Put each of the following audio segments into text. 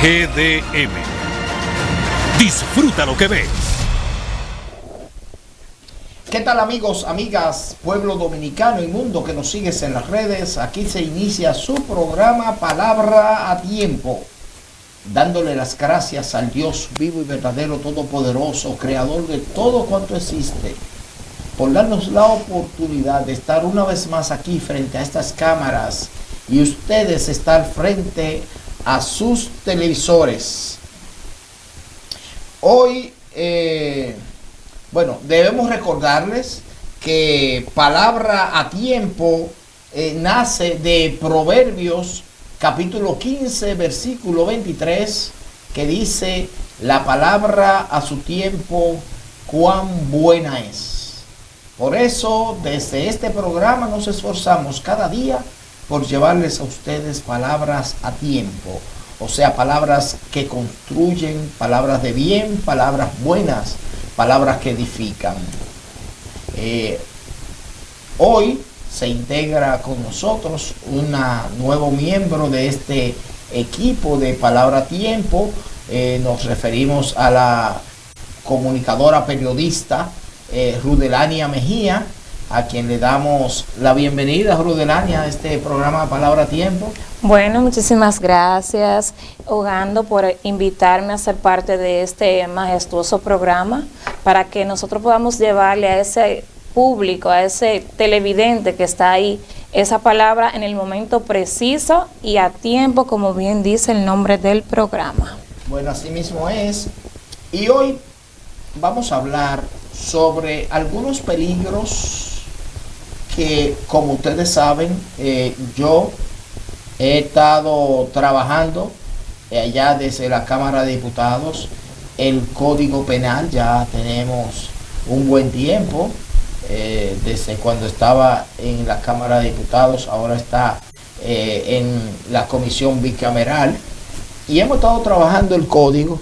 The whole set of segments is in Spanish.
GDM. Disfruta lo que ves. ¿Qué tal, amigos, amigas, pueblo dominicano y mundo que nos sigues en las redes? Aquí se inicia su programa Palabra a Tiempo, dándole las gracias al Dios vivo y verdadero, todopoderoso, creador de todo cuanto existe, por darnos la oportunidad de estar una vez más aquí frente a estas cámaras y ustedes estar frente a sus televisores. Hoy, debemos recordarles que Palabra a Tiempo nace de Proverbios capítulo 15, versículo 23, que dice: la palabra a su tiempo, cuán buena es. Por eso, desde este programa nos esforzamos cada día por llevarles a ustedes palabras a tiempo, o sea, palabras que construyen, palabras de bien, palabras buenas, palabras que edifican. Hoy se integra con nosotros un nuevo miembro de este equipo de Palabra a Tiempo. Nos referimos a la comunicadora periodista Rudelania Mejía, a quien le damos la bienvenida, Rudelania, a este programa Palabra a Tiempo. Bueno, muchísimas gracias, Ogando, por invitarme a ser parte de este majestuoso programa para que nosotros podamos llevarle a ese público, a ese televidente que está ahí, esa palabra en el momento preciso y a tiempo, como bien dice el nombre del programa. Bueno, así mismo es. Y hoy vamos a hablar sobre algunos peligros que, como ustedes saben, yo he estado trabajando allá desde la Cámara de Diputados el Código Penal. Ya tenemos un buen tiempo, desde cuando estaba en la Cámara de Diputados, ahora está en la Comisión Bicameral, y hemos estado trabajando el Código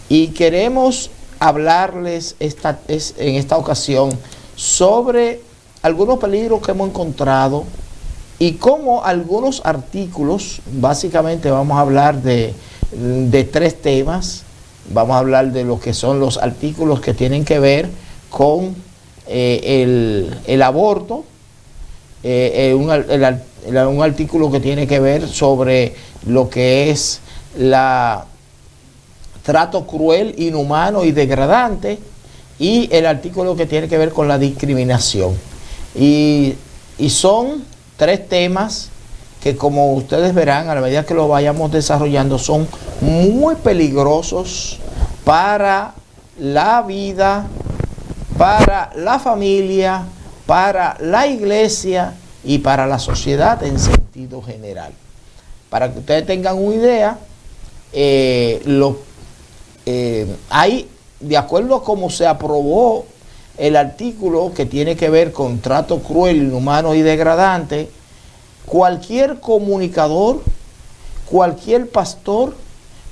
y queremos hablarles en esta ocasión sobre algunos peligros que hemos encontrado y cómo algunos artículos, básicamente vamos a hablar de tres temas. Vamos a hablar de lo que son los artículos que tienen que ver con el aborto, un artículo que tiene que ver sobre lo que es la trato cruel, inhumano y degradante, y el artículo que tiene que ver con la discriminación. Y son tres temas que, como ustedes verán a la medida que lo vayamos desarrollando, son muy peligrosos para la vida, para la familia, para la iglesia y para la sociedad en sentido general. Para que ustedes tengan una idea, hay, de acuerdo a cómo se aprobó el artículo que tiene que ver con trato cruel, inhumano y degradante, cualquier comunicador, cualquier pastor,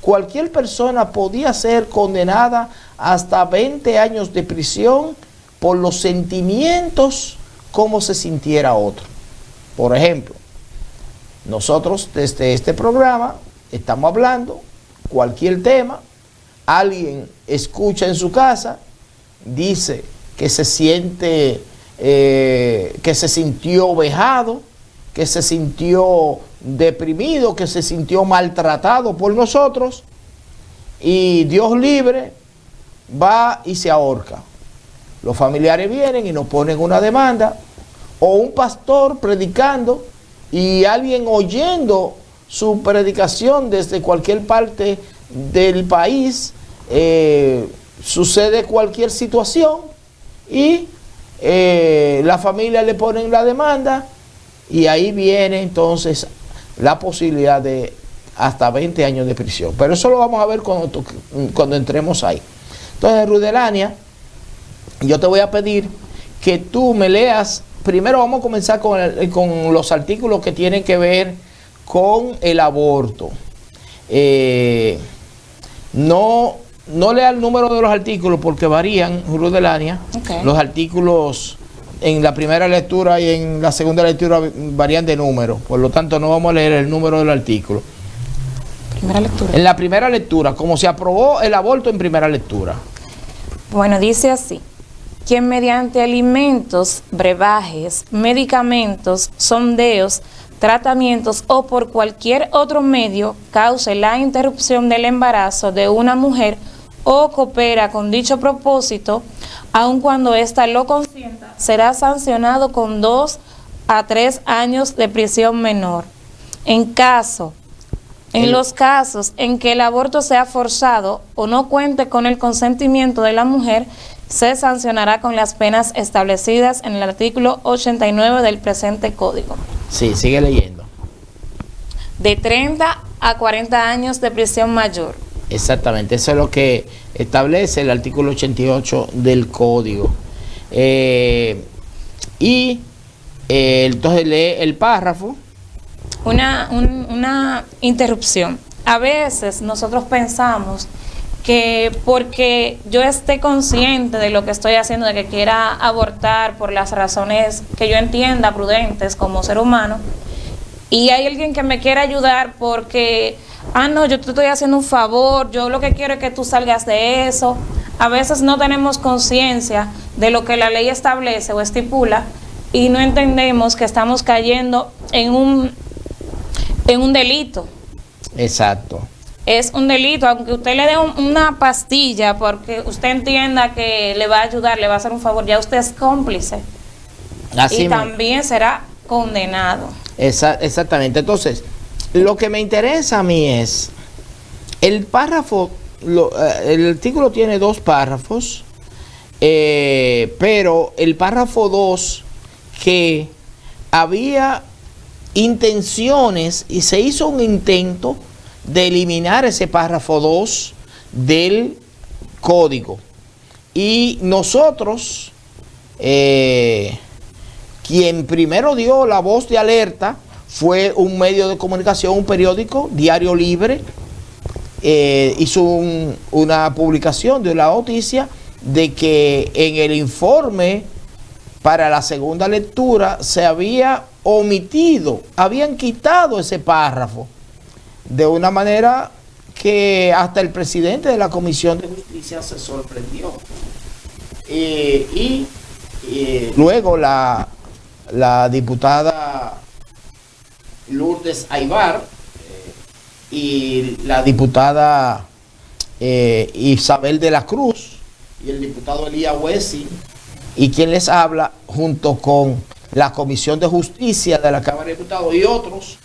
cualquier persona podía ser condenada hasta 20 años de prisión por los sentimientos como se sintiera otro. Por ejemplo, nosotros desde este programa estamos hablando cualquier tema, alguien escucha en su casa, dice que se siente, que se sintió vejado, que se sintió deprimido, que se sintió maltratado por nosotros, y Dios libre, va y se ahorca. Los familiares vienen y nos ponen una demanda, o un pastor predicando y alguien oyendo su predicación desde cualquier parte del país, sucede cualquier situación y la familia le ponen la demanda, y ahí viene entonces la posibilidad de hasta 20 años de prisión. Pero eso lo vamos a ver cuando entremos ahí. Entonces, Rudelania, yo te voy a pedir que tú me leas. Primero vamos a comenzar con los artículos que tienen que ver con el aborto. No lea el número de los artículos porque varían, Rudelania. Okay. Los artículos en la primera lectura y en la segunda lectura varían de número. Por lo tanto, no vamos a leer el número del artículo. Primera lectura. En la primera lectura, como se aprobó el aborto en primera lectura. Bueno, dice así: quien mediante alimentos, brebajes, medicamentos, sondeos, tratamientos o por cualquier otro medio cause la interrupción del embarazo de una mujer o coopera con dicho propósito, aun cuando ésta lo consienta, será sancionado con 2 a 3 años de prisión menor. En los casos en que el aborto sea forzado o no cuente con el consentimiento de la mujer, se sancionará con las penas establecidas en el artículo 89 del presente código. Sí, sigue leyendo. De 30 a 40 años de prisión mayor. Exactamente, eso es lo que establece el artículo 88 del código. Entonces lee el párrafo. Una interrupción. A veces nosotros pensamos que porque yo esté consciente de lo que estoy haciendo, de que quiera abortar por las razones que yo entienda prudentes como ser humano, y hay alguien que me quiera ayudar porque, no, yo te estoy haciendo un favor, yo lo que quiero es que tú salgas de eso. A veces no tenemos conciencia de lo que la ley establece o estipula y no entendemos que estamos cayendo en un delito. Exacto. Es un delito, aunque usted le dé una pastilla porque usted entienda que le va a ayudar, le va a hacer un favor, ya usted es cómplice. Así y también será condenado. Exactamente. Entonces, lo que me interesa a mí es el párrafo, el artículo tiene 2 párrafos, pero el párrafo 2, que había intenciones y se hizo un intento de eliminar ese párrafo 2 del código, y nosotros, quien primero dio la voz de alerta fue un medio de comunicación, un periódico, Diario Libre, hizo una publicación de una noticia de que en el informe para la segunda lectura se había omitido, habían quitado ese párrafo, de una manera que hasta el presidente de la Comisión de Justicia se sorprendió. Luego la diputada Lourdes Aybar y la diputada Isabel de la Cruz y el diputado Elías Huesi y quien les habla, junto con la Comisión de Justicia de la Cámara de Diputados y otros,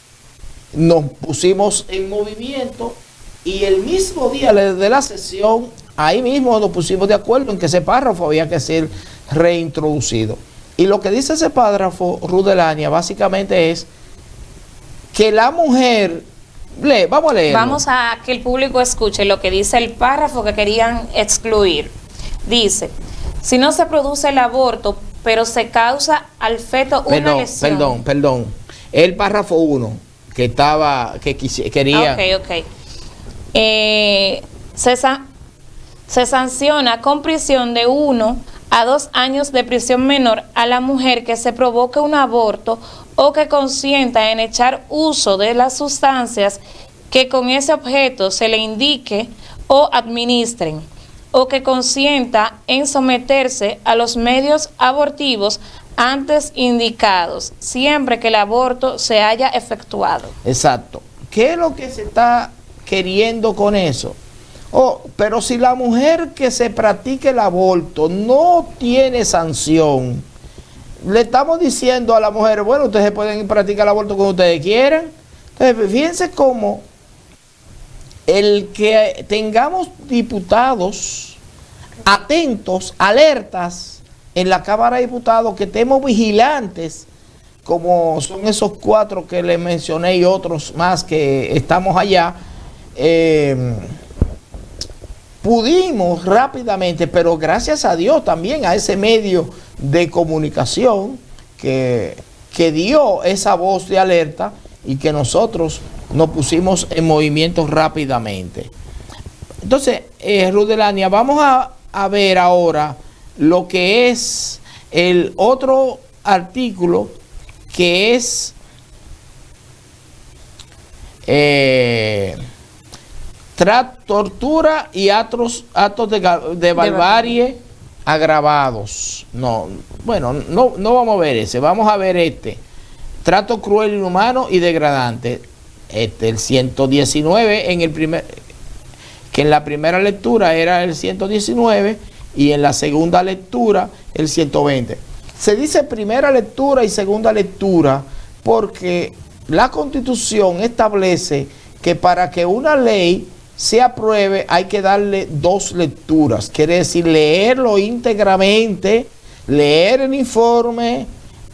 nos pusimos en movimiento, y el mismo día de la sesión, ahí mismo nos pusimos de acuerdo en que ese párrafo había que ser reintroducido. Y lo que dice ese párrafo, Ruth Delania, básicamente es que la mujer, vamos a leerlo. Vamos a que el público escuche lo que dice el párrafo que querían excluir. Dice: si no se produce el aborto, pero se causa al feto una lesión. Perdón. El párrafo 1, que quería. Ok. Se sanciona con prisión de 1 a 2 años de prisión menor a la mujer que se provoque un aborto o que consienta en echar uso de las sustancias que con ese objeto se le indique o administren, o que consienta en someterse a los medios abortivos antes indicados, siempre que el aborto se haya efectuado. Exacto. ¿Qué es lo que se está queriendo con eso? Pero si la mujer que se practique el aborto no tiene sanción, le estamos diciendo a la mujer, bueno, ustedes pueden practicar el aborto cuando ustedes quieran. Entonces, fíjense cómo el que tengamos diputados atentos, alertas en la Cámara de Diputados, que estemos vigilantes, como son esos 4 que les mencioné y otros más que estamos allá, pudimos rápidamente, pero gracias a Dios también, a ese medio de comunicación que dio esa voz de alerta, y que nosotros nos pusimos en movimiento rápidamente. Entonces, Ruth Delania, vamos a ver ahora lo que es el otro artículo, que es tortura y actos de barbarie agravados. No, bueno, no vamos a ver ese, vamos a ver este. Trato cruel, inhumano y degradante. El 119 que en la primera lectura era el 119 y en la segunda lectura el 120. Se dice primera lectura y segunda lectura porque la Constitución establece que para que una ley se apruebe hay que darle 2 lecturas. Quiere decir leerlo íntegramente, leer el informe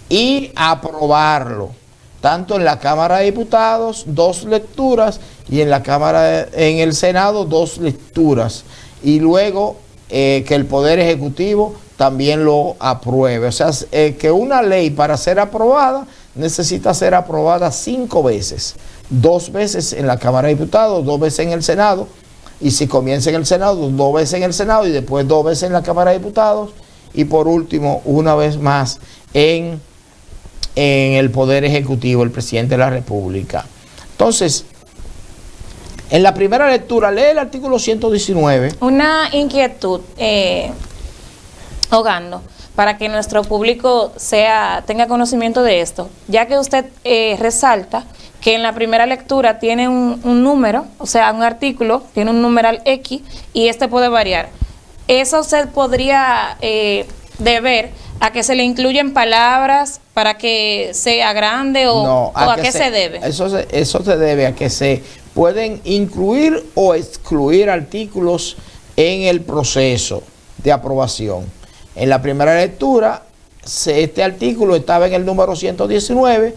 y aprobarlo. Tanto en la Cámara de Diputados 2 lecturas y en el Senado 2 lecturas. Y luego que el Poder Ejecutivo también lo apruebe. O sea, que una ley para ser aprobada necesita ser aprobada 5 veces. 2 veces en la Cámara de Diputados, 2 veces en el Senado, y si comienza en el Senado, 2 veces en el Senado y después 2 veces en la Cámara de Diputados y por último una vez más en el Poder Ejecutivo, el Presidente de la República. Entonces, en la primera lectura, lee el artículo 119. Una inquietud, Ogando, para que nuestro público tenga conocimiento de esto, ya que usted resalta que en la primera lectura tiene un número, o sea, un artículo, tiene un numeral X y este puede variar. ¿Eso usted podría deber a que se le incluyen palabras para que sea grande o a qué se debe? Eso se debe a que se pueden incluir o excluir artículos en el proceso de aprobación. En la primera lectura, este artículo estaba en el número 119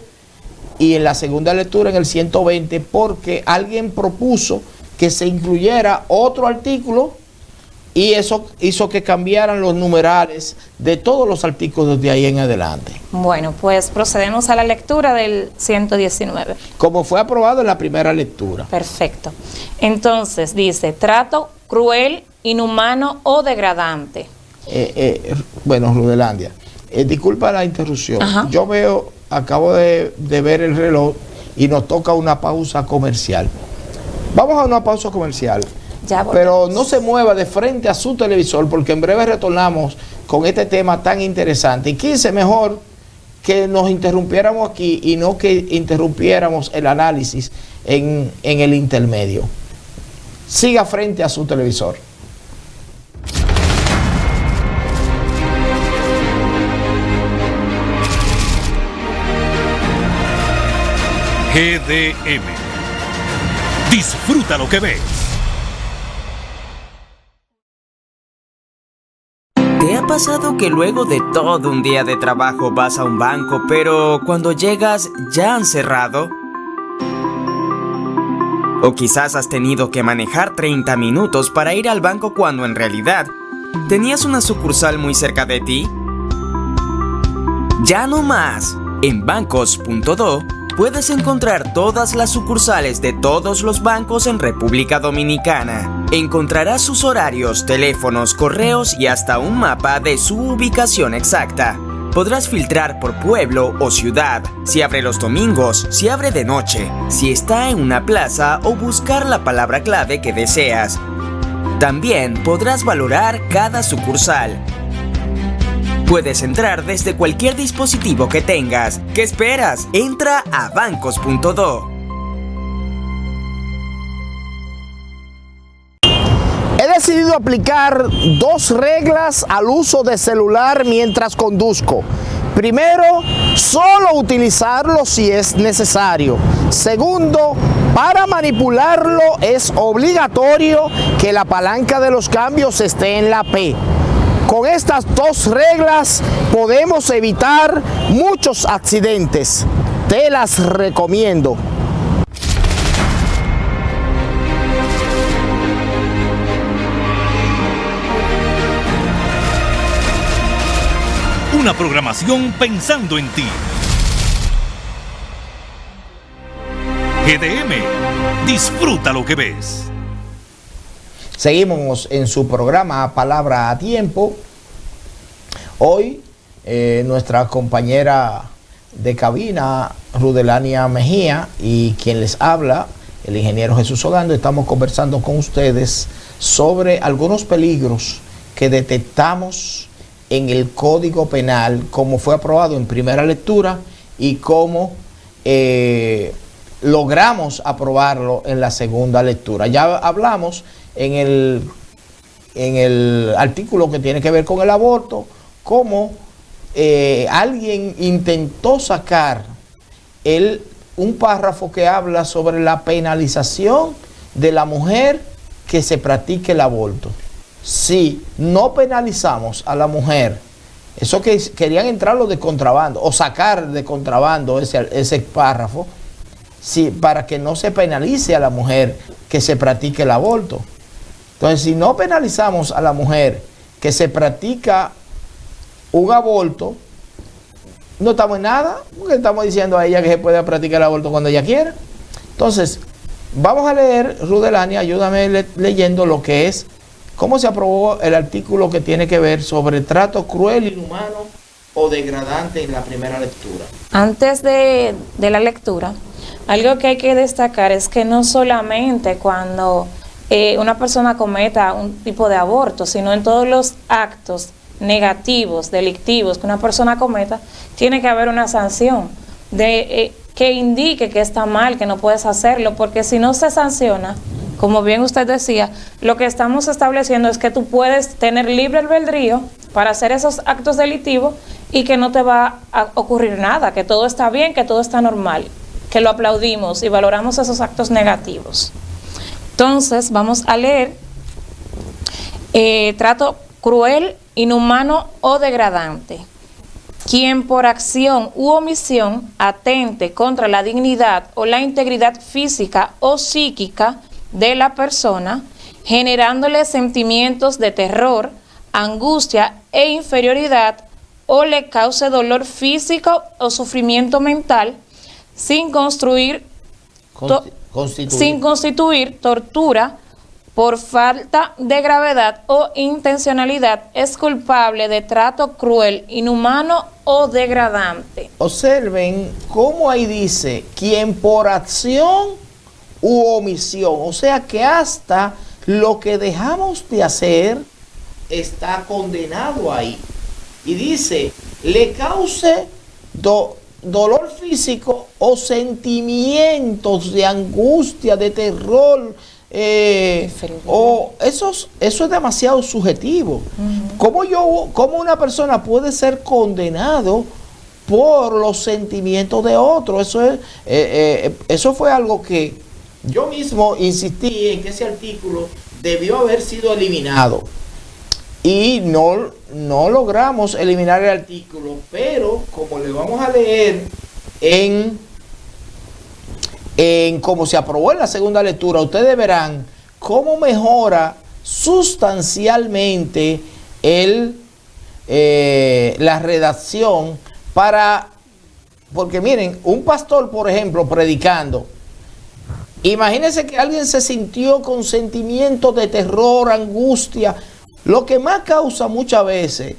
y en la segunda lectura en el 120 porque alguien propuso que se incluyera otro artículo y eso hizo que cambiaran los numerales de todos los artículos de ahí en adelante. Bueno, pues procedemos a la lectura del 119. Como fue aprobado en la primera lectura. Perfecto. Entonces dice, trato cruel, inhumano o degradante. Bueno, Rudelandia, disculpa la interrupción. Ajá. Yo acabo de ver el reloj y nos toca una pausa comercial. Vamos a una pausa comercial. Pero no se mueva de frente a su televisor porque en breve retornamos con este tema tan interesante. Y quise mejor que nos interrumpiéramos aquí y no que interrumpiéramos el análisis en el intermedio. Siga frente a su televisor. GDM. Disfruta lo que ves. ¿Te ha pasado que luego de todo un día de trabajo vas a un banco, pero cuando llegas ya han cerrado? O quizás has tenido que manejar 30 minutos para ir al banco cuando en realidad tenías una sucursal muy cerca de ti. Ya no más. En bancos.do puedes encontrar todas las sucursales de todos los bancos en República Dominicana. Encontrarás sus horarios, teléfonos, correos y hasta un mapa de su ubicación exacta. Podrás filtrar por pueblo o ciudad, si abre los domingos, si abre de noche, si está en una plaza o buscar la palabra clave que deseas. También podrás valorar cada sucursal. Puedes entrar desde cualquier dispositivo que tengas. ¿Qué esperas? Entra a bancos.do. He decidido aplicar 2 reglas al uso de celular mientras conduzco. Primero, solo utilizarlo si es necesario. Segundo, para manipularlo es obligatorio que la palanca de los cambios esté en la P. Con estas 2 reglas podemos evitar muchos accidentes. Te las recomiendo. Una programación pensando en ti. GDM. Disfruta lo que ves. Seguimos en su programa Palabra a Tiempo. Hoy nuestra compañera de cabina, Rudelania Mejía, y quien les habla, el ingeniero Jesús Ogando. Estamos conversando con ustedes sobre algunos peligros que detectamos en el Código Penal, cómo fue aprobado en primera lectura y cómo logramos aprobarlo en la segunda lectura. Ya hablamos en el artículo que tiene que ver con el aborto, cómo alguien intentó sacar un párrafo que habla sobre la penalización de la mujer que se practique el aborto. Si no penalizamos a la mujer, eso que querían entrarlo de contrabando o sacar de contrabando ese párrafo, para que no se penalice a la mujer que se practique el aborto. Entonces, si no penalizamos a la mujer que se practica un aborto, no estamos en nada, porque estamos diciendo a ella que se puede practicar el aborto cuando ella quiera. Entonces, vamos a leer, Rudelania, ayúdame leyendo lo que es, cómo se aprobó el artículo que tiene que ver sobre trato cruel, inhumano o degradante en la primera lectura. Antes de la lectura, algo que hay que destacar es que no solamente cuando una persona cometa un tipo de aborto, sino en todos los actos negativos, delictivos que una persona cometa, tiene que haber una sanción que indique que está mal, que no puedes hacerlo, porque si no se sanciona, como bien usted decía, lo que estamos estableciendo es que tú puedes tener libre albedrío para hacer esos actos delictivos y que no te va a ocurrir nada, que todo está bien, que todo está normal, que lo aplaudimos y valoramos esos actos negativos. Entonces, vamos a leer trato cruel, inhumano o degradante. Quien por acción u omisión atente contra la dignidad o la integridad física o psíquica de la persona, generándole sentimientos de terror, angustia e inferioridad, o le cause dolor físico o sufrimiento mental, sin constituir tortura, por falta de gravedad o intencionalidad, es culpable de trato cruel, inhumano o degradante. Observen cómo ahí dice, quien por acción u omisión, o sea que hasta lo que dejamos de hacer está condenado ahí. Y dice, le cause dolor físico o sentimientos de angustia, de terror, eso es demasiado subjetivo. ¿Cómo una persona puede ser condenado por los sentimientos de otro? Eso fue algo que yo mismo insistí en que ese artículo debió haber sido eliminado. Y no logramos eliminar el artículo, pero como le vamos a leer en cómo se aprobó en la segunda lectura, ustedes verán cómo mejora sustancialmente la redacción porque miren, un pastor, por ejemplo, predicando, imagínense que alguien se sintió con sentimientos de terror, angustia. Lo que más causa muchas veces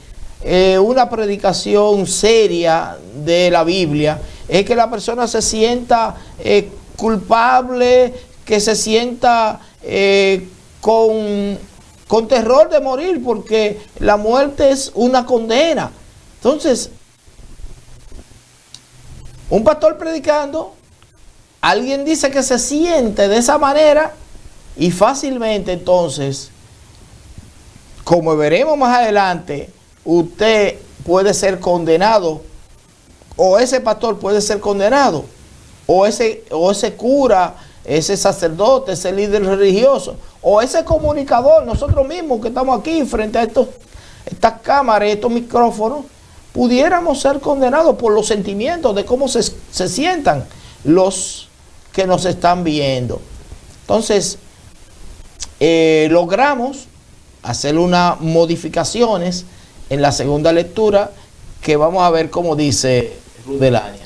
una predicación seria de la Biblia es que la persona se sienta culpable, que se sienta con terror de morir, porque la muerte es una condena. Entonces, un pastor predicando, alguien dice que se siente de esa manera y fácilmente entonces, como veremos más adelante, usted puede ser condenado, o ese pastor puede ser condenado, o ese cura, ese sacerdote, ese líder religioso, o ese comunicador, nosotros mismos que estamos aquí frente a estas cámaras, estos micrófonos, pudiéramos ser condenados por los sentimientos de cómo se sientan los que nos están viendo. Entonces, logramos hacer unas modificaciones en la segunda lectura que vamos a ver cómo dice Rudelania.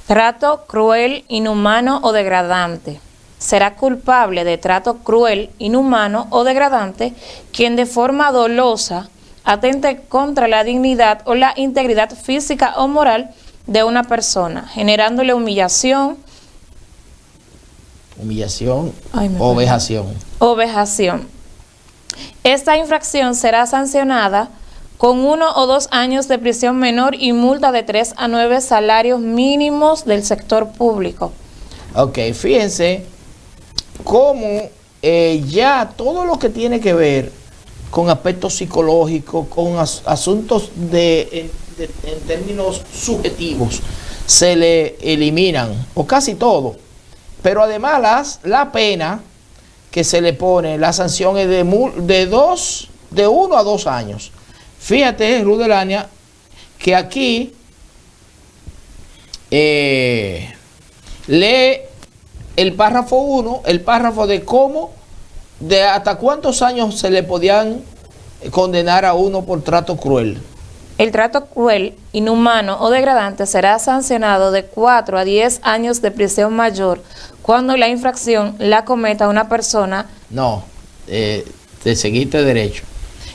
Trato cruel, inhumano o degradante. Será culpable de trato cruel, inhumano o degradante quien de forma dolosa atente contra la dignidad o la integridad física o moral de una persona, generándole humillación, Humillación Ay, me o vejación. o vejación. Esta infracción será sancionada con 1 o 2 años de prisión menor y multa de 3 a 9 salarios mínimos del sector público. Ok, fíjense cómo ya todo lo que tiene que ver con aspectos psicológicos, con asuntos en términos subjetivos, se le eliminan, o casi todo. Pero además la pena que se le pone, la sanción es de 1 a 2 años. Fíjate, Rudelania, que aquí lee el párrafo 1, el párrafo de cómo, de hasta cuántos años se le podían condenar a uno por trato cruel. El trato cruel, inhumano o degradante será sancionado de 4 a 10 años de prisión mayor cuando la infracción la cometa una persona. No, te seguiste derecho.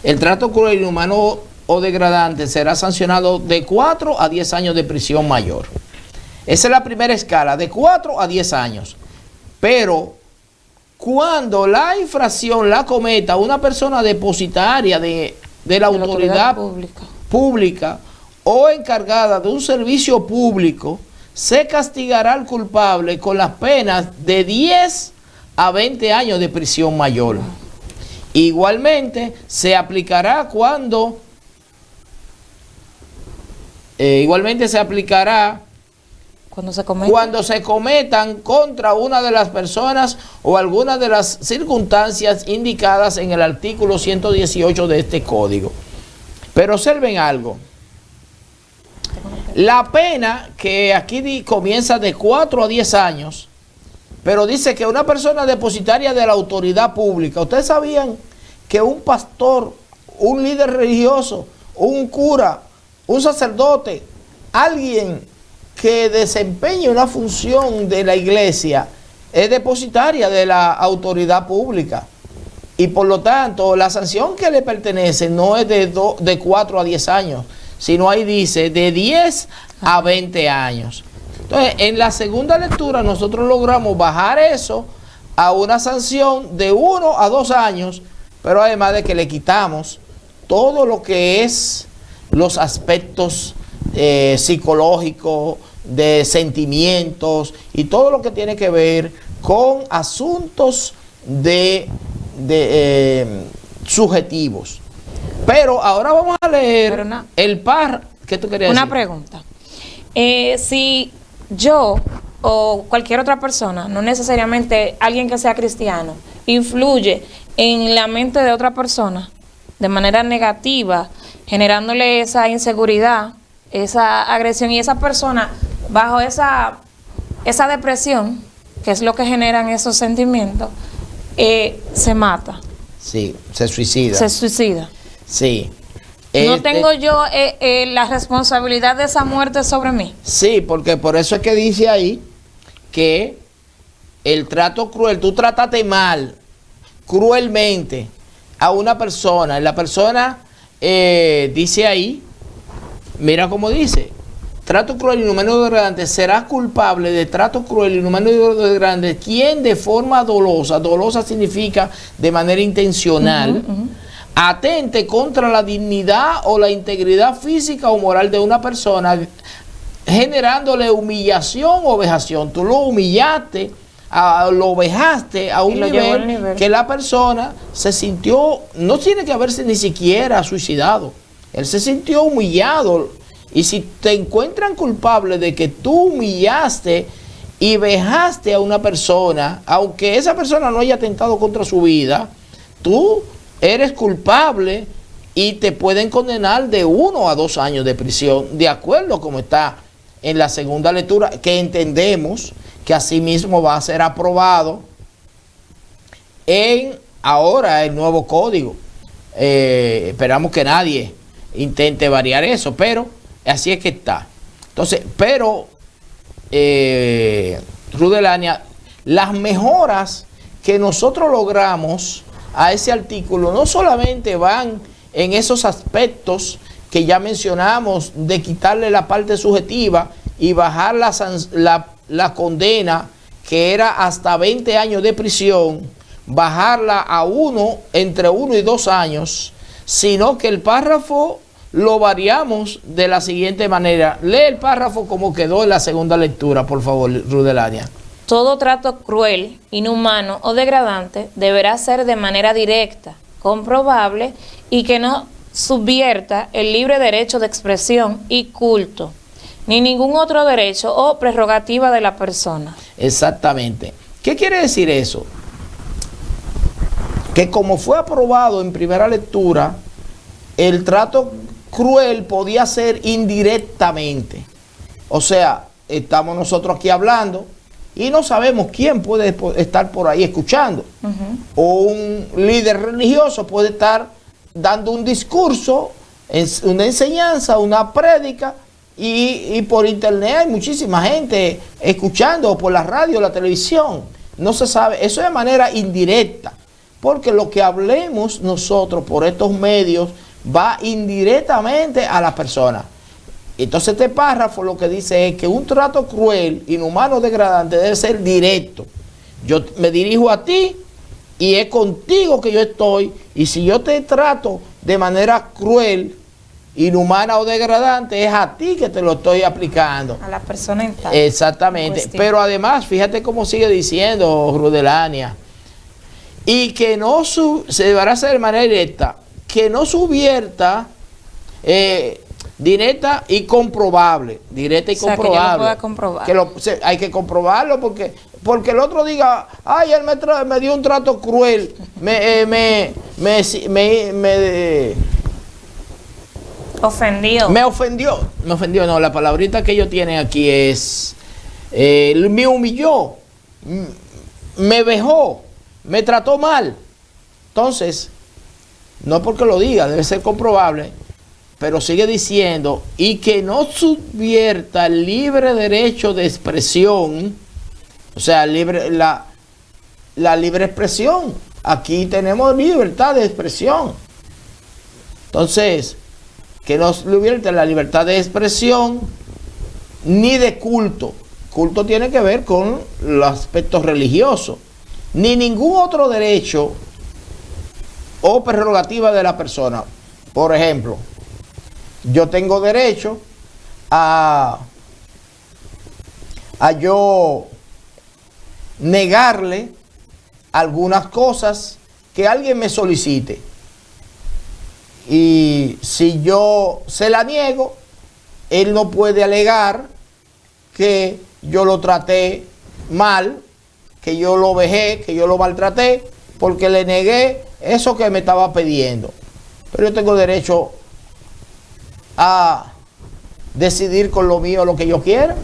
El trato cruel, inhumano o degradante será sancionado de 4 a 10 años de prisión mayor. Esa es la primera escala, de 4 a 10 años. Pero cuando la infracción la cometa una persona depositaria de la autoridad pública o encargada de un servicio público, se castigará al culpable con las penas de 10 a 20 años de prisión mayor. Igualmente se aplicará cuando cuando se cometan contra una de las personas o alguna de las circunstancias indicadas en el artículo 118 de este código. Pero observen algo. La pena que aquí comienza de 4 a 10 años, pero dice que una persona depositaria de la autoridad pública, ¿ustedes sabían que un pastor, un líder religioso, un cura, un sacerdote, alguien que desempeñe una función de la iglesia es depositaria de la autoridad pública? Y por lo tanto, la sanción que le pertenece no es de 4 a 10 años, sino ahí dice de 10 a 20 años. Entonces, en la segunda lectura nosotros logramos bajar eso a una sanción de 1 a 2 años, pero además de que le quitamos todo lo que es los aspectos psicológicos, de sentimientos y todo lo que tiene que ver con asuntos subjetivos. Pero ahora vamos a leer el par. ¿Qué tú querías decir? Una pregunta. Si yo o cualquier otra persona, no necesariamente alguien que sea cristiano, influye en la mente de otra persona de manera negativa, generándole esa inseguridad, esa agresión, y esa persona bajo esa depresión, que es lo que generan esos sentimientos, se mata. Sí, se suicida. Se suicida. Sí. ¿No tengo yo la responsabilidad de esa muerte sobre mí? Sí, porque por eso es que dice ahí que el trato cruel, tú trataste mal, cruelmente a una persona, y la persona dice ahí, mira cómo dice, trato cruel, inhumano y degradante, será culpable de trato cruel, inhumano y degradante quien de forma dolosa significa de manera intencional, atente contra la dignidad o la integridad física o moral de una persona, generándole humillación o vejación. Tú lo humillaste, lo vejaste a un nivel que la persona se sintió, no tiene que haberse ni siquiera suicidado, él se sintió humillado. Y si te encuentran culpable de que tú humillaste y vejaste a una persona, aunque esa persona no haya atentado contra su vida, tú eres culpable y te pueden condenar de 1 a 2 años de prisión, de acuerdo como está en la segunda lectura, que entendemos que asimismo va a ser aprobado en ahora el nuevo código. Esperamos que nadie intente variar eso, pero así es que está. Entonces, pero Rudelania, las mejoras que nosotros logramos a ese artículo no solamente van en esos aspectos que ya mencionamos, de quitarle la parte subjetiva y bajar la condena que era hasta 20 años de prisión, bajarla a entre 1 y 2 años, sino que el párrafo lo variamos de la siguiente manera. Lee el párrafo como quedó en la segunda lectura, por favor, Rudelania. Todo trato cruel, inhumano o degradante deberá ser de manera directa, comprobable y que no subvierta el libre derecho de expresión y culto, ni ningún otro derecho o prerrogativa de la persona. Exactamente. ¿Qué quiere decir eso? Que como fue aprobado en primera lectura, el trato cruel podía ser indirectamente. O sea, estamos nosotros aquí hablando y no sabemos quién puede estar por ahí escuchando. O un líder religioso puede estar dando un discurso, una enseñanza, una prédica, y por internet hay muchísima gente escuchando, o por la radio, la televisión. No se sabe, eso es de manera indirecta, porque lo que hablemos nosotros por estos medios va indirectamente a la persona. Entonces este párrafo lo que dice es que un trato cruel, inhumano, degradante debe ser directo. Yo me dirijo a ti y es contigo que yo estoy, y si yo te trato de manera cruel, inhumana o degradante, es a ti que te lo estoy aplicando. A la persona en tal. Exactamente. Pero además, fíjate cómo sigue diciendo Rudelania, y que no se deberá hacer de manera directa, que no subvierta, directa y comprobable. Directa y comprobable. Que yo lo pueda comprobar. Hay que comprobarlo porque el otro diga, ay, él me dio un trato cruel, ofendió. Me ofendió, no, la palabrita que ellos tienen aquí es, me humilló, me vejó, me trató mal. Entonces, no porque lo diga, debe ser comprobable, pero sigue diciendo, y que no subvierta el libre derecho de expresión, o sea, la libre expresión. Aquí tenemos libertad de expresión. Entonces, que no subvierta la libertad de expresión ni de culto. Culto tiene que ver con los aspectos religiosos, ni ningún otro derecho o prerrogativa de la persona. Por ejemplo, yo tengo derecho a yo negarle algunas cosas que alguien me solicite. Y si yo se la niego, él no puede alegar que yo lo traté mal, que yo lo vejé, que yo lo maltraté, porque le negué eso que me estaba pidiendo. Pero yo tengo derecho a decidir con lo mío lo que yo quiera.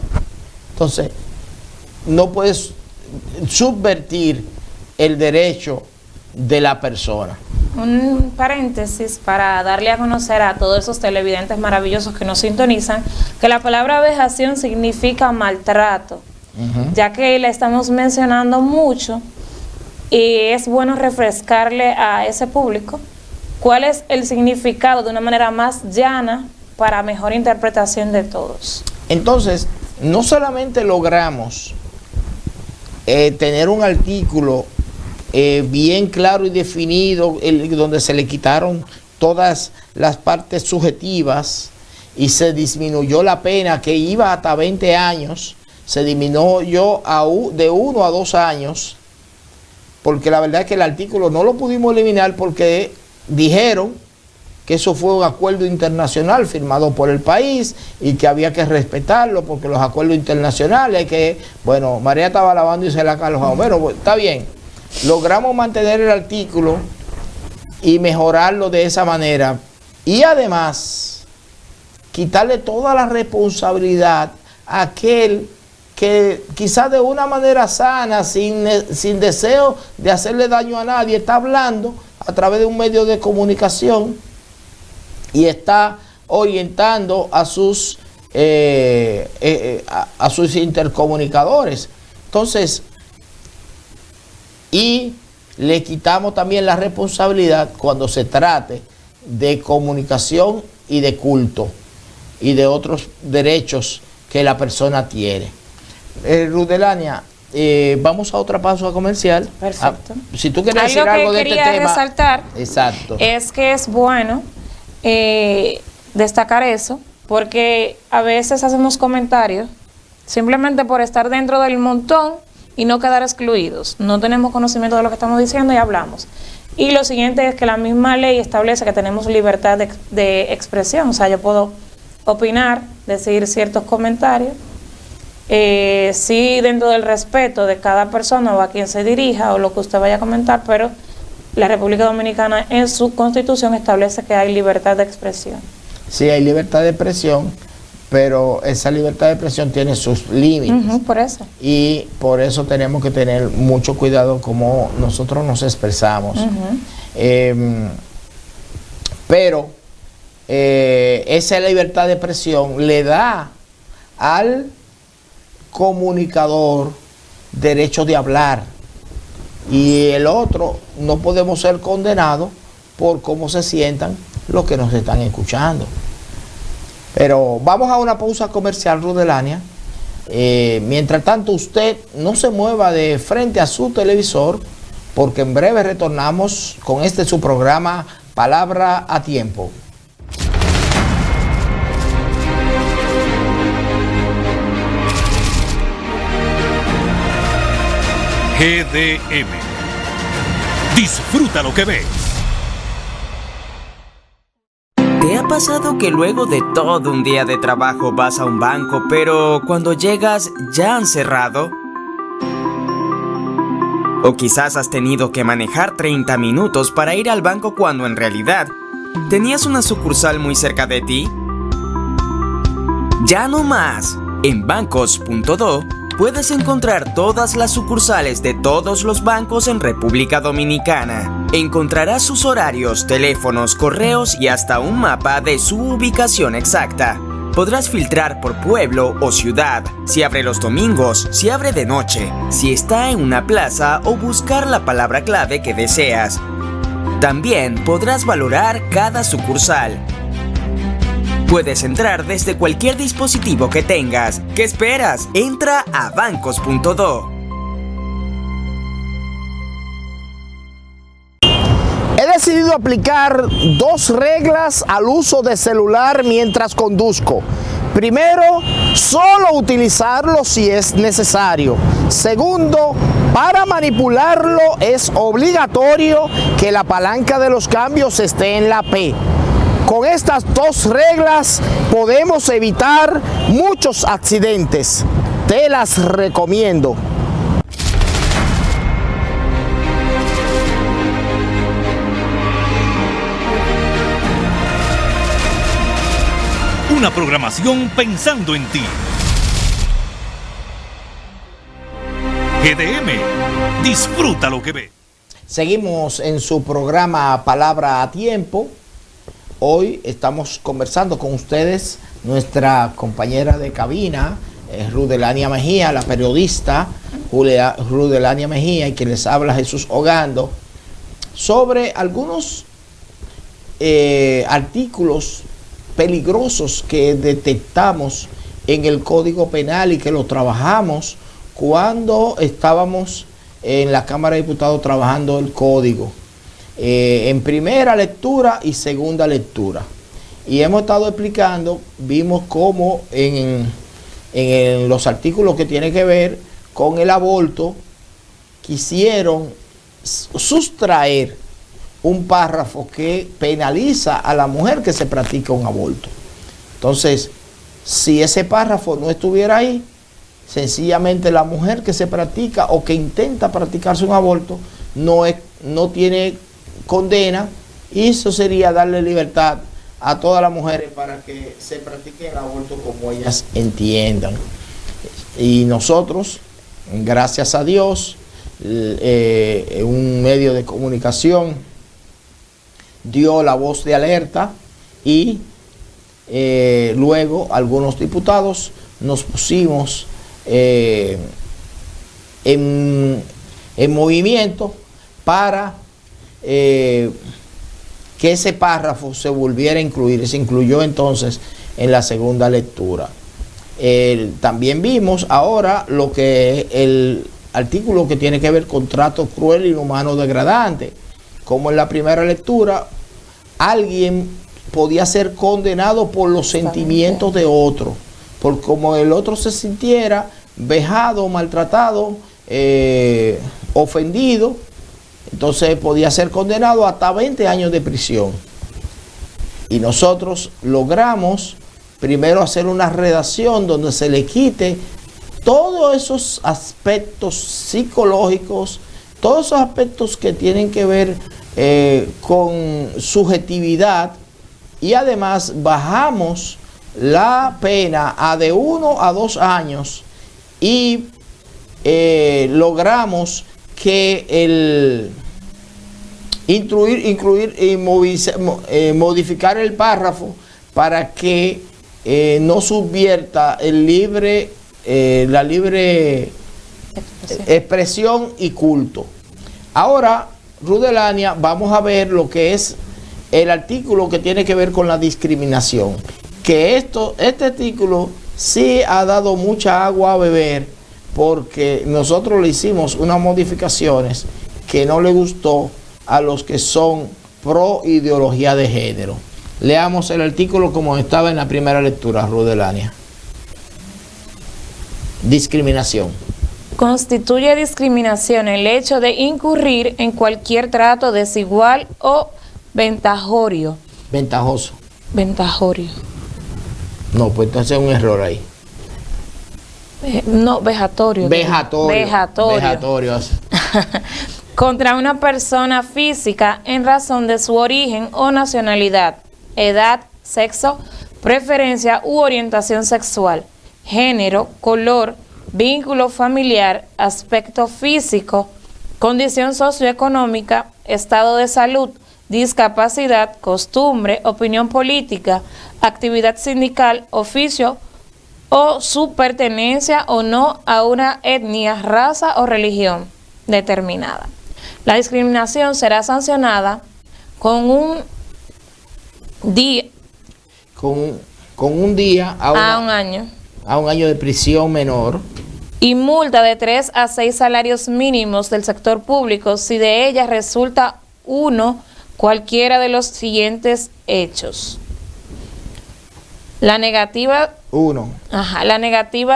Entonces, no puedes subvertir el derecho de la persona. Un paréntesis para darle a conocer a todos esos televidentes maravillosos que nos sintonizan, que la palabra vejación significa maltrato, ya que la estamos mencionando mucho, y es bueno refrescarle a ese público cuál es el significado de una manera más llana para mejor interpretación de todos. Entonces, no solamente logramos tener un artículo bien claro y definido, donde se le quitaron todas las partes subjetivas y se disminuyó la pena, que iba hasta 20 años, se disminuyó de 1 a 2 años, porque la verdad es que el artículo no lo pudimos eliminar porque dijeron que eso fue un acuerdo internacional firmado por el país y que había que respetarlo, porque los acuerdos internacionales, bueno, María estaba lavando y se la calojó, pero está bien. Logramos mantener el artículo y mejorarlo de esa manera. Y además, quitarle toda la responsabilidad a aquel que quizás de una manera sana, sin deseo de hacerle daño a nadie, está hablando a través de un medio de comunicación y está orientando a sus intercomunicadores. Entonces, y le quitamos también la responsabilidad cuando se trate de comunicación y de culto y de otros derechos que la persona tiene. Rudelania, vamos a otra pausa comercial. Perfecto. Si tú quieres decir algo de este tema. Quería resaltar exacto. es que es bueno destacar eso, porque a veces hacemos comentarios simplemente por estar dentro del montón y no quedar excluidos. No tenemos conocimiento de lo que estamos diciendo y hablamos. Y lo siguiente es que la misma ley establece que tenemos libertad de expresión. O sea, yo puedo opinar, decir ciertos comentarios, sí dentro del respeto de cada persona o a quien se dirija o lo que usted vaya a comentar, pero la República Dominicana en su Constitución establece que hay libertad de expresión. Sí, hay libertad de expresión, pero esa libertad de expresión tiene sus límites. Por eso. Y por eso tenemos que tener mucho cuidado como nosotros nos expresamos. Pero esa libertad de expresión le da al comunicador derecho de hablar. Y el otro, no podemos ser condenados por cómo se sientan los que nos están escuchando. Pero vamos a una pausa comercial, Rudelania. Mientras tanto, usted no se mueva de frente a su televisor, porque en breve retornamos con su programa Palabra a Tiempo. GDM. Disfruta lo que ves. ¿Te ha pasado que luego de todo un día de trabajo vas a un banco, pero cuando llegas ya han cerrado? O quizás has tenido que manejar 30 minutos para ir al banco cuando en realidad tenías una sucursal muy cerca de ti. Ya no más. En bancos.do puedes encontrar todas las sucursales de todos los bancos en República Dominicana. Encontrarás sus horarios, teléfonos, correos y hasta un mapa de su ubicación exacta. Podrás filtrar por pueblo o ciudad, si abre los domingos, si abre de noche, si está en una plaza o buscar la palabra clave que deseas. También podrás valorar cada sucursal. Puedes entrar desde cualquier dispositivo que tengas. ¿Qué esperas? Entra a bancos.do. He decidido aplicar 2 reglas al uso de celular mientras conduzco. Primero, solo utilizarlo si es necesario. Segundo, para manipularlo es obligatorio que la palanca de los cambios esté en la P. Con estas 2 reglas podemos evitar muchos accidentes. Te las recomiendo. Una programación pensando en ti. GDM. Disfruta lo que ves. Seguimos en su programa Palabra a Tiempo. Hoy estamos conversando con ustedes, nuestra compañera de cabina, Rudelania Mejía, la periodista Rudelania Mejía, y quien les habla, Jesús Ogando, sobre algunos artículos peligrosos que detectamos en el Código Penal y que lo trabajamos cuando estábamos en la Cámara de Diputados trabajando el Código. En primera lectura y segunda lectura. Y hemos estado explicando, vimos cómo en los artículos que tienen que ver con el aborto, quisieron sustraer un párrafo que penaliza a la mujer que se practica un aborto. Entonces, si ese párrafo no estuviera ahí, sencillamente la mujer que se practica o que intenta practicarse un aborto no tiene condena, y eso sería darle libertad a todas las mujeres para que se practique el aborto como ellas entiendan. Y nosotros, gracias a Dios, un medio de comunicación dio la voz de alerta y luego algunos diputados nos pusimos en movimiento para que ese párrafo se volviera a incluir. Se incluyó entonces en la segunda lectura. También vimos ahora lo que artículo que tiene que ver con trato cruel, inhumano, degradante. Como en la primera lectura, alguien podía ser condenado por los sentimientos de otro, por cómo el otro se sintiera vejado, maltratado, ofendido. Entonces podía ser condenado hasta 20 años de prisión. Y nosotros logramos primero hacer una redacción donde se le quite todos esos aspectos psicológicos, todos esos aspectos que tienen que ver con subjetividad, y además bajamos la pena a de 1 a 2 años y logramos que el incluir y modificar el párrafo para que no subvierta la libre expresión y culto. Ahora, Rudelania, vamos a ver lo que es el artículo que tiene que ver con la discriminación. Que este artículo sí ha dado mucha agua a beber, porque nosotros le hicimos unas modificaciones que no le gustó a los que son pro ideología de género. Leamos el artículo como estaba en la primera lectura, Rudelania. Discriminación. Constituye discriminación el hecho de incurrir en cualquier trato desigual o ventajorio. Ventajoso. Ventajorio. No, pues entonces es un error ahí. No, vejatorio. Vejatorio. Contra una persona física en razón de su origen o nacionalidad, edad, sexo, preferencia u orientación sexual, género, color, vínculo familiar, aspecto físico, condición socioeconómica, estado de salud, discapacidad, costumbre, opinión política, actividad sindical, oficio o su pertenencia o no a una etnia, raza o religión determinada. La discriminación será sancionada con un día a un año de prisión menor y multa de 3 a 6 salarios mínimos del sector público si de ella resulta cualquiera de los siguientes hechos. La negativa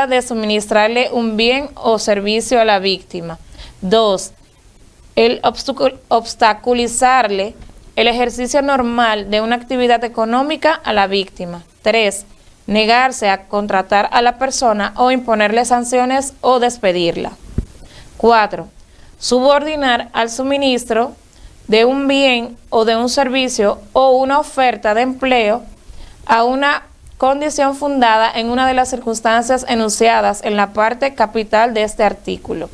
de suministrarle un bien o servicio a la víctima. 2. El obstaculizarle el ejercicio normal de una actividad económica a la víctima. 3. Negarse a contratar a la persona o imponerle sanciones o despedirla. 4. Subordinar al suministro de un bien o de un servicio o una oferta de empleo a una condición fundada en una de las circunstancias enunciadas en la parte capital de este artículo.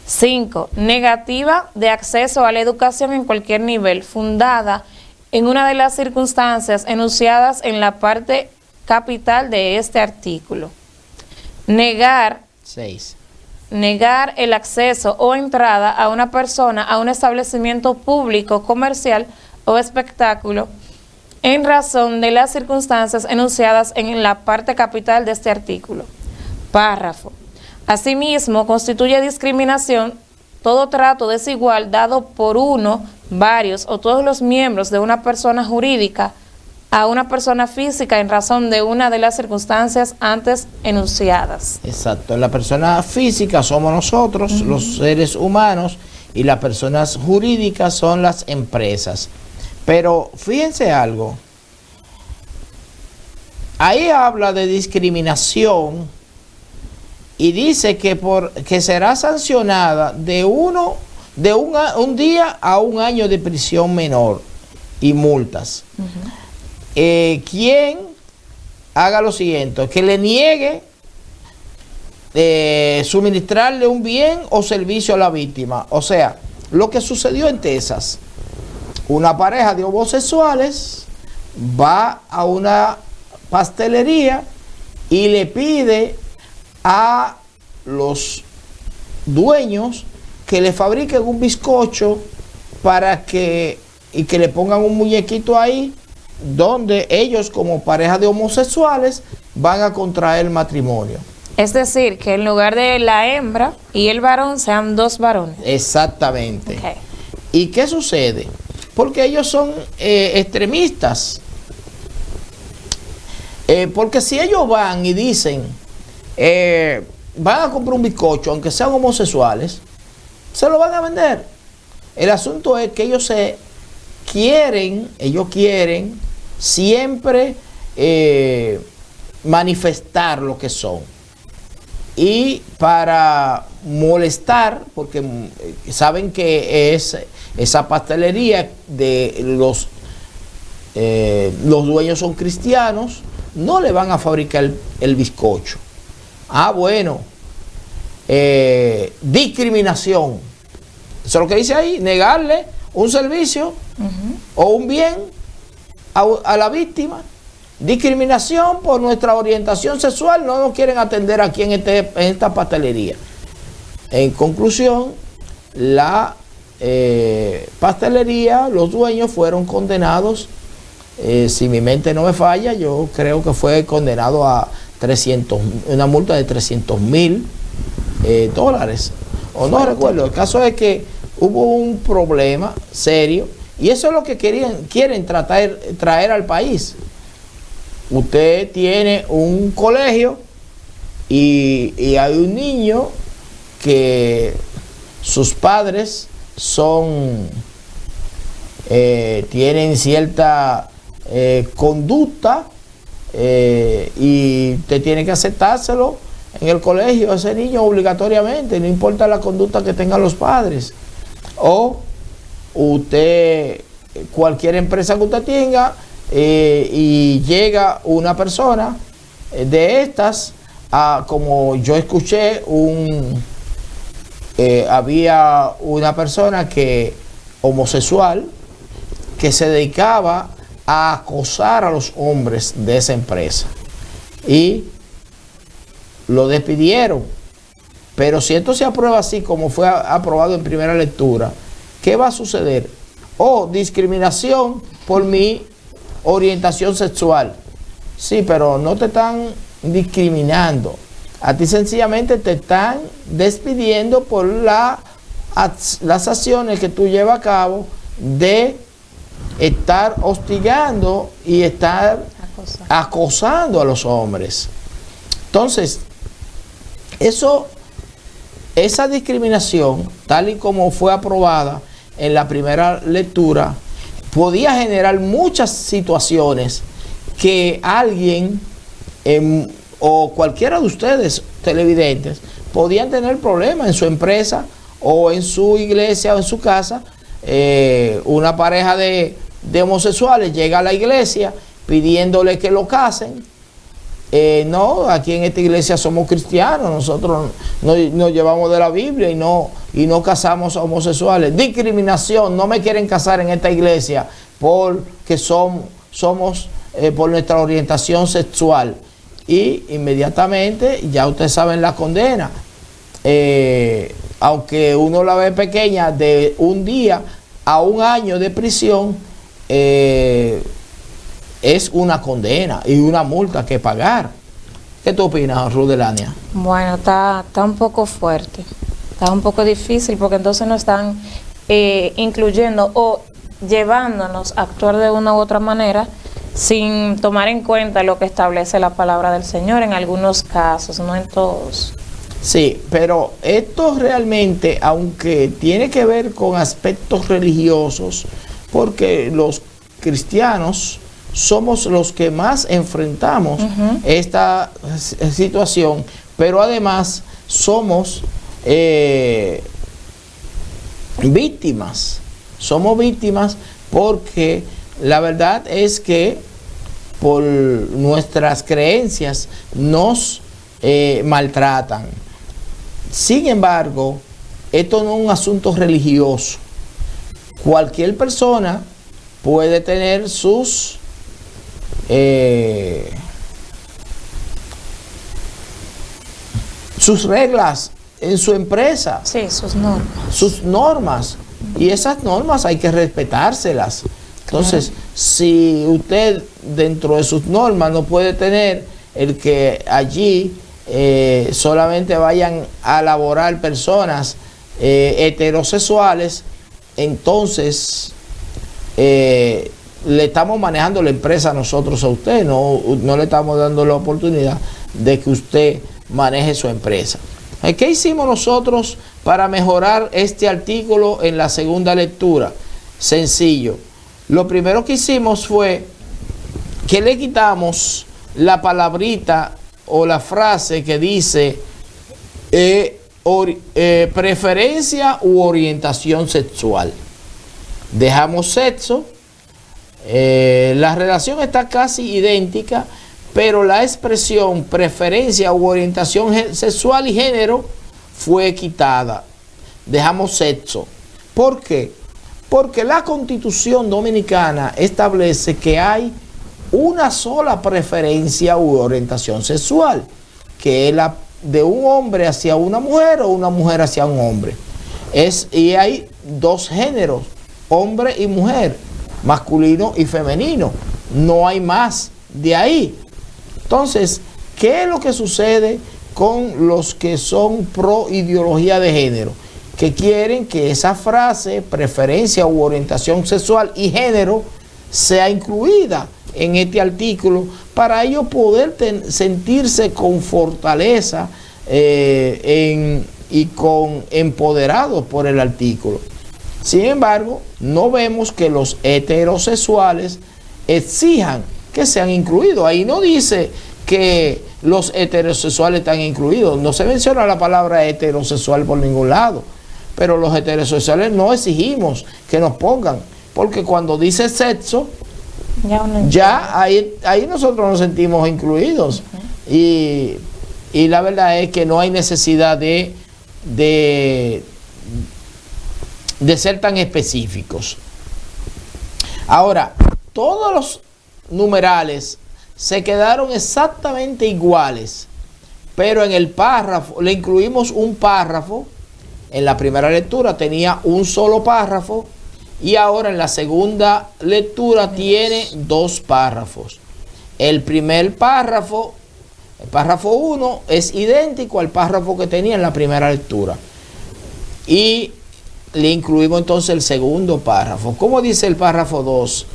5. Negativa de acceso a la educación en cualquier nivel, fundada en una de las circunstancias enunciadas en la parte capital de este artículo. 6. Negar el acceso o entrada a una persona a un establecimiento público, comercial o espectáculo en razón de las circunstancias enunciadas en la parte capital de este artículo. Párrafo. Asimismo, constituye discriminación todo trato desigual dado por uno, varios o todos los miembros de una persona jurídica a una persona física en razón de una de las circunstancias antes enunciadas. Exacto. La persona física somos nosotros, los seres humanos, y las personas jurídicas son las empresas. Pero fíjense algo. Ahí habla de discriminación y dice que será sancionada de un día a un año de prisión menor y multas. Quien haga lo siguiente, que le niegue suministrarle un bien o servicio a la víctima. O sea, lo que sucedió en Texas, una pareja de homosexuales va a una pastelería y le pide a los dueños que le fabriquen un bizcocho y que le pongan un muñequito ahí, donde ellos como pareja de homosexuales van a contraer matrimonio. Es decir, que en lugar de la hembra y el varón sean 2 varones. Exactamente. Ok. ¿Y qué sucede? Porque ellos son extremistas. Porque si ellos van y dicen, van a comprar un bizcocho, aunque sean homosexuales, se lo van a vender. El asunto es que ellos quieren siempre manifestar lo que son. Y para molestar, porque saben que es esa pastelería de los dueños son cristianos, no le van a fabricar el bizcocho. Bueno, discriminación. Eso es lo que dice ahí, negarle un servicio o un bien a la víctima. Discriminación por nuestra orientación sexual, no nos quieren atender aquí en esta pastelería. En conclusión, la pastelería, los dueños fueron condenados, si mi mente no me falla, yo creo que fue condenado a una multa de $300,000, o no recuerdo. El caso es que hubo un problema serio y eso es lo que quieren traer al país. Usted tiene un colegio y hay un niño que sus padres tienen cierta conducta y usted tiene que aceptárselo en el colegio a ese niño obligatoriamente, no importa la conducta que tengan los padres. O usted, cualquier empresa que usted tenga, y llega una persona de estas, como yo escuché, había una persona homosexual que se dedicaba a acosar a los hombres de esa empresa y lo despidieron. Pero si esto se aprueba así como fue aprobado en primera lectura, ¿qué va a suceder? Discriminación por mi orientación sexual. Sí, pero no te están discriminando. A ti sencillamente te están despidiendo por las acciones que tú llevas a cabo de estar hostigando y estar acosando a los hombres. Entonces, esa discriminación, tal y como fue aprobada en la primera lectura, podía generar muchas situaciones que alguien o cualquiera de ustedes televidentes podían tener problemas en su empresa o en su iglesia o en su casa. Una pareja de homosexuales llega a la iglesia pidiéndole que lo casen. No, aquí en esta iglesia somos cristianos, nosotros nos llevamos de la Biblia y no casamos a homosexuales. Discriminación, no me quieren casar en esta iglesia porque somos por nuestra orientación sexual. Y inmediatamente, ya ustedes saben la condena. Aunque uno la ve pequeña, de 1 día a 1 año de prisión, es una condena y una multa que pagar. ¿Qué tú opinas, Rudelania? Bueno, está un poco fuerte, está un poco difícil porque entonces nos están incluyendo o llevándonos a actuar de una u otra manera sin tomar en cuenta lo que establece la palabra del Señor en algunos casos, no en todos. Sí, pero esto realmente, aunque tiene que ver con aspectos religiosos, porque los cristianos somos los que más enfrentamos esta situación, pero además somos víctimas. Somos víctimas porque la verdad es que por nuestras creencias nos maltratan. Sin embargo, esto no es un asunto religioso. Cualquier persona puede tener sus reglas en su empresa. Sí, sus normas. Sus normas. Y esas normas hay que respetárselas. Entonces, si usted dentro de sus normas no puede tener el que allí solamente vayan a laborar personas heterosexuales, entonces le estamos manejando la empresa nosotros a usted, no le estamos dando la oportunidad de que usted maneje su empresa. ¿Qué hicimos nosotros para mejorar este artículo en la segunda lectura? Sencillo. Lo primero que hicimos fue que le quitamos la palabrita o la frase que dice preferencia u orientación sexual. Dejamos sexo. La relación está casi idéntica, pero la expresión preferencia u orientación sexual y género fue quitada. Dejamos sexo. ¿Por qué? Porque la Constitución Dominicana establece que hay una sola preferencia u orientación sexual, que es la de un hombre hacia una mujer o una mujer hacia un hombre. Y hay dos géneros, hombre y mujer, masculino y femenino. No hay más de ahí. Entonces, ¿qué es lo que sucede con los que son pro ideología de género? Que quieren que esa frase, preferencia u orientación sexual y género, sea incluida en este artículo para ellos poder sentirse con fortaleza y con empoderados por el artículo. Sin embargo, no vemos que los heterosexuales exijan que sean incluidos. Ahí no dice que los heterosexuales están incluidos. No se menciona la palabra heterosexual por ningún lado. Pero los heterosexuales no exigimos que nos pongan. Porque cuando dice sexo, ya ahí nosotros nos sentimos incluidos. Y la verdad es que no hay necesidad de ser tan específicos. Ahora, todos los numerales se quedaron exactamente iguales, pero en el párrafo le incluimos un párrafo. En la primera lectura tenía un solo párrafo y ahora en la segunda lectura tiene dos párrafos. El primer párrafo, el párrafo 1, es idéntico al párrafo que tenía en la primera lectura. Y le incluimos entonces el segundo párrafo. ¿Cómo dice el párrafo 2?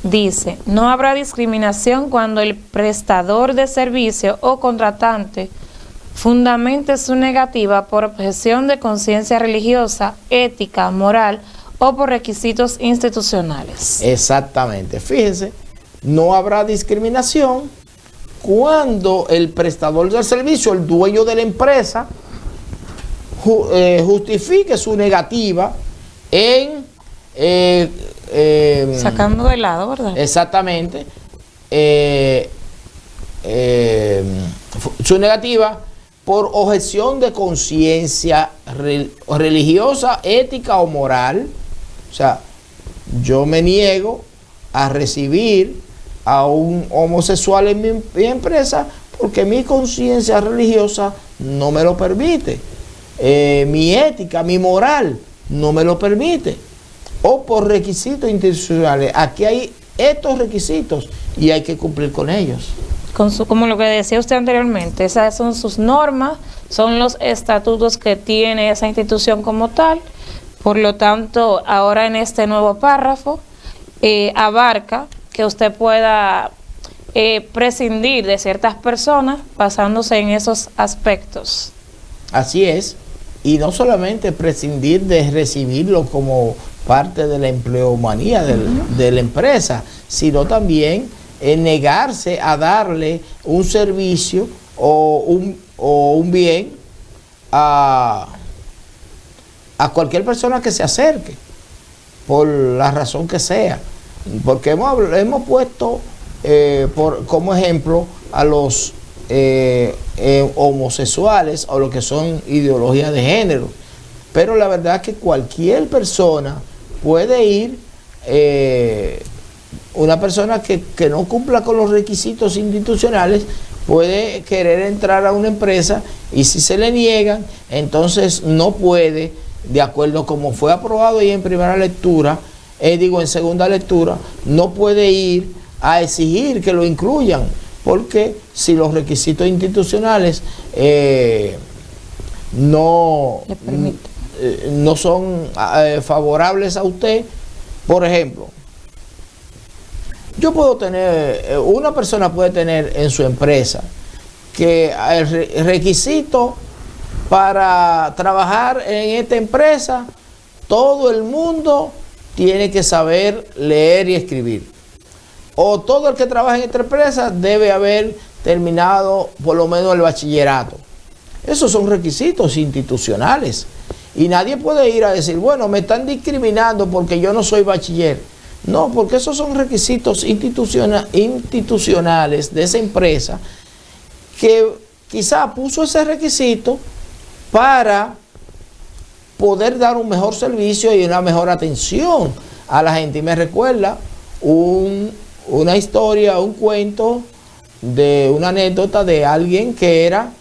Dice, no habrá discriminación cuando el prestador de servicio o contratante fundamente su negativa por objeción de conciencia religiosa, ética, moral o por requisitos institucionales. Exactamente. Fíjense, no habrá discriminación cuando el prestador del servicio, el dueño de la empresa, justifique su negativa en sacando de lado, ¿verdad? Exactamente. Su negativa por objeción de conciencia religiosa, ética o moral. O sea, yo me niego a recibir a un homosexual en mi empresa porque mi conciencia religiosa no me lo permite. Mi ética, mi moral no me lo permite. O por requisitos institucionales. Aquí hay estos requisitos y hay que cumplir con ellos. Como lo que decía usted anteriormente, esas son sus normas, son los estatutos que tiene esa institución como tal. Por lo tanto, ahora en este nuevo párrafo abarca que usted pueda prescindir de ciertas personas basándose en esos aspectos. Así es. Y no solamente prescindir de recibirlo como parte de la empleomanía de la empresa, sino también negarse a darle un servicio o un bien a cualquier persona que se acerque, por la razón que sea. Porque hemos puesto como ejemplo a los homosexuales o lo que son ideologías de género, pero la verdad es que cualquier persona puede ir, una persona que no cumpla con los requisitos institucionales puede querer entrar a una empresa y si se le niegan, entonces no puede, de acuerdo como fue aprobado ahí en primera lectura, en segunda lectura, no puede ir a exigir que lo incluyan. porque si los requisitos institucionales no son favorables a usted, por ejemplo, yo puedo tener, una persona puede tener en su empresa que el requisito para trabajar en esta empresa, todo el mundo tiene que saber leer y escribir. O todo el que trabaja en esta empresa debe haber terminado por lo menos el bachillerato. Esos son requisitos institucionales. Y nadie puede ir a decir, bueno, me están discriminando porque yo no soy bachiller. No, porque esos son requisitos institucionales de esa empresa que quizá puso ese requisito para poder dar un mejor servicio y una mejor atención a la gente. Y me recuerda una historia, un cuento de una anécdota de alguien que era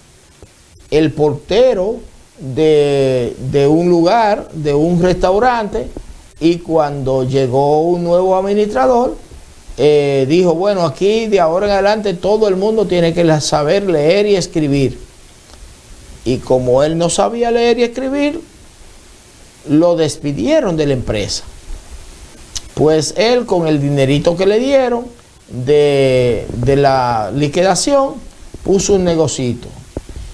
el portero de un lugar, de un restaurante, y cuando llegó un nuevo administrador, dijo, bueno, aquí de ahora en adelante todo el mundo tiene que saber leer y escribir. Y como él no sabía leer y escribir, lo despidieron de la empresa. Pues él, con el dinerito que le dieron de la liquidación, puso un negocito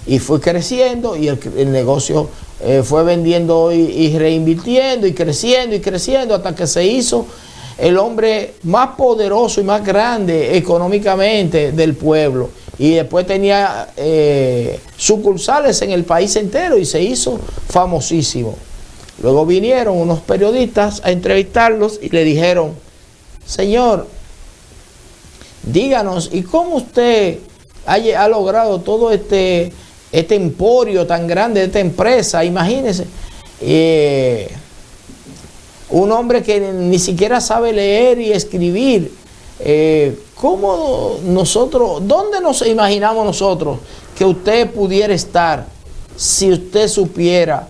y fue creciendo, y el negocio fue vendiendo y reinvirtiendo y creciendo hasta que se hizo el hombre más poderoso y más grande económicamente del pueblo. Y después tenía sucursales en el país entero y se hizo famosísimo. Luego vinieron unos periodistas a entrevistarlos y le dijeron, señor, díganos, ¿y cómo usted ha logrado todo este emporio tan grande de esta empresa? Imagínese, un hombre que ni siquiera sabe leer y escribir. ¿Cómo nosotros, dónde nos imaginamos nosotros que usted pudiera estar si usted supiera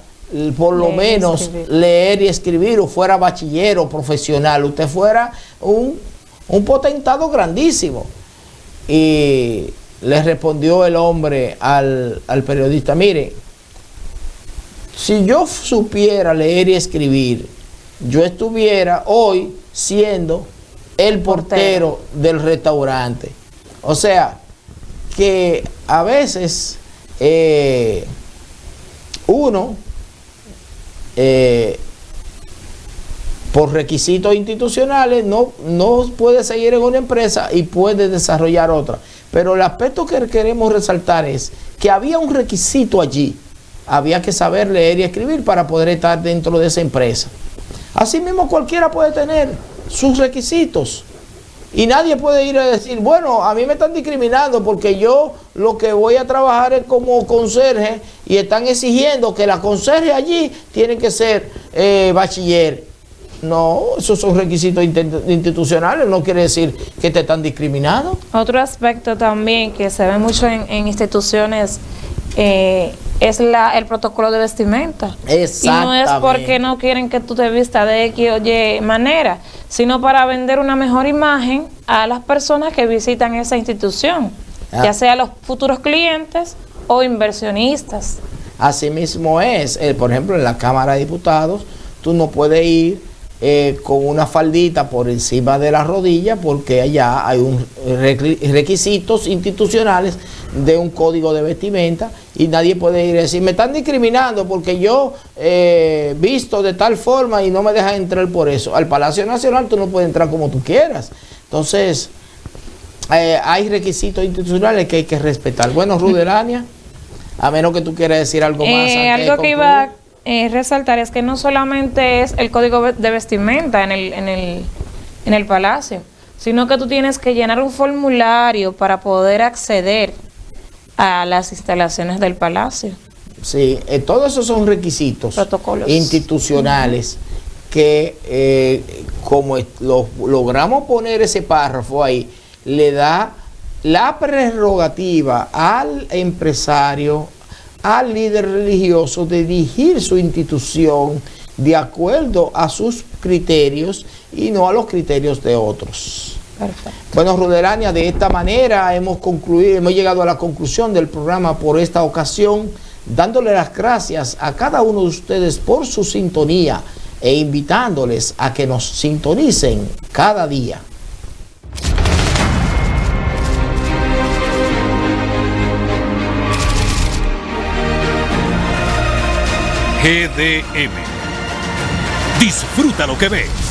por lo menos leer y escribir, o fuera bachiller o profesional? Usted fuera un potentado grandísimo. Y le respondió el hombre al periodista, mire, si yo supiera leer y escribir, yo estuviera hoy siendo el portero del restaurante. O sea, que a veces uno, por requisitos institucionales, no puede seguir en una empresa y puede desarrollar otra. Pero el aspecto que queremos resaltar es que había un requisito allí. Había que saber leer y escribir para poder estar dentro de esa empresa. Asimismo, cualquiera puede tener sus requisitos. Y nadie puede ir a decir, bueno, a mí me están discriminando porque yo lo que voy a trabajar es como conserje y están exigiendo que la conserje allí tiene que ser bachiller. No, esos son requisitos institucionales, no quiere decir que te están discriminando. Otro aspecto también que se ve mucho en instituciones es el protocolo de vestimenta. Exactamente. Y no es porque no quieren que tú te vistas de X o Y manera, sino para vender una mejor imagen a las personas que visitan esa institución, ya sea los futuros clientes o inversionistas. Así mismo es, por ejemplo, en la Cámara de Diputados, tú no puedes ir con una faldita por encima de la rodilla, porque allá hay requisitos institucionales de un código de vestimenta, y nadie puede ir a decir, me están discriminando porque yo visto de tal forma y no me dejan entrar por eso. Al Palacio Nacional tú no puedes entrar como tú quieras. Entonces, hay requisitos institucionales que hay que respetar. Bueno, Rudelania, a menos que tú quieras decir algo más. Algo que iba a resaltar es que no solamente es el código de vestimenta en el Palacio, sino que tú tienes que llenar un formulario para poder acceder a las instalaciones del Palacio. Sí, todos esos son requisitos protocolos institucionales que, como logramos poner ese párrafo ahí, le da la prerrogativa al empresario, al líder religioso, de dirigir su institución de acuerdo a sus criterios y no a los criterios de otros. Perfecto. Bueno, Ruderania, de esta manera hemos llegado a la conclusión del programa por esta ocasión, dándole las gracias a cada uno de ustedes por su sintonía e invitándoles a que nos sintonicen cada día. GDM. Disfruta lo que ves.